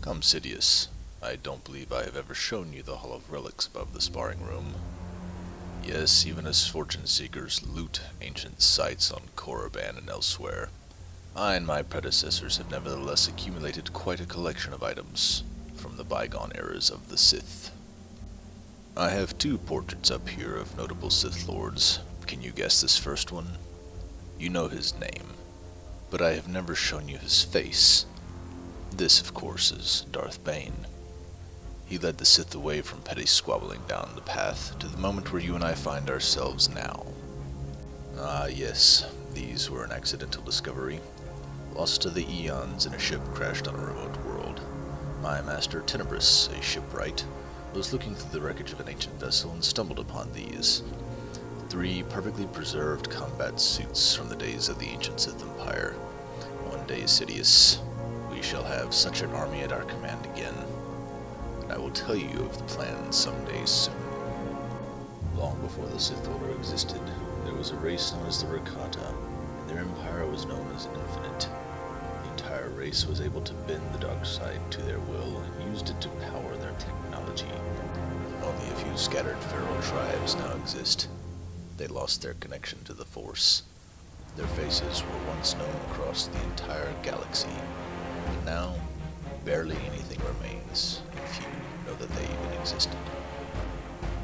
Come, Sidious. I don't believe I have ever shown you the Hall of Relics above the sparring room. Yes, even as fortune seekers loot ancient sites on Korriban and elsewhere, I and my predecessors have nevertheless accumulated quite a collection of items from the bygone eras of the Sith. I have two portraits up here of notable Sith Lords. Can you guess this first one? You know his name, but I have never shown you his face. This, of course, is Darth Bane. He led the Sith away from petty squabbling down the path to the moment where you and I find ourselves now. Ah, yes, these were an accidental discovery. Lost to the eons in a ship crashed on a remote world. My master Tenebris, a shipwright, was looking through the wreckage of an ancient vessel and stumbled upon these. Three perfectly preserved combat suits from the days of the ancient Sith Empire. One day, Sidious, we shall have such an army at our command again. And I will tell you of the plan someday soon. Long before the Sith Order existed, there was a race known as the Rakata, and their empire was known as Infinite. The entire race was able to bend the dark side to their will and used it to power their technology. Only a few scattered feral tribes now exist. They lost their connection to the Force. Their faces were once known across the entire galaxy, but now barely anything remains, and few know that they even existed.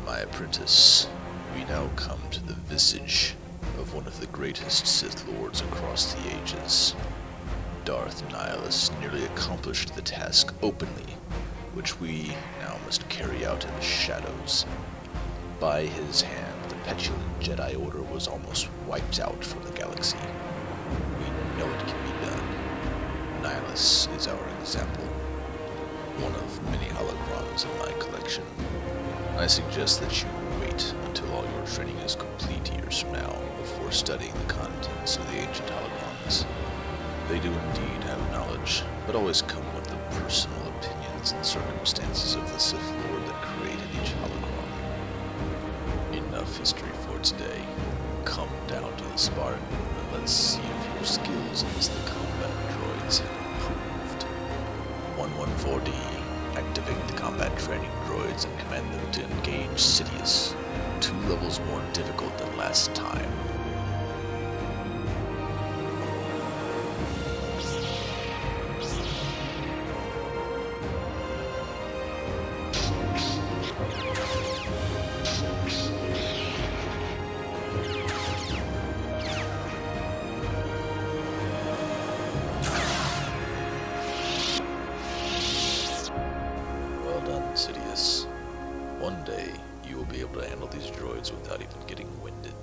My apprentice, we now come to the visage of one of the greatest Sith Lords across the ages. Darth Nihilus nearly accomplished the task openly, which we now must carry out in the shadows. By his hand, the petulant Jedi Order was almost wiped out from the galaxy. We know it can be done. Nihilus is our example. One of many holocrons in my collection. I suggest that you wait until all your training is complete years from now before studying the contents of the ancient holocrons. They do indeed have knowledge, but always come with the personal opinions and circumstances of the Sith Lord that created each holocron. Enough history for today. Come down to the sparring room and let's see if your skills against the combat droids have improved. 114D, activate the combat training droids and command them to engage Sidious. 2 levels more difficult than last time. Well done, Sidious. One day, you will be able to handle these droids without even getting winded.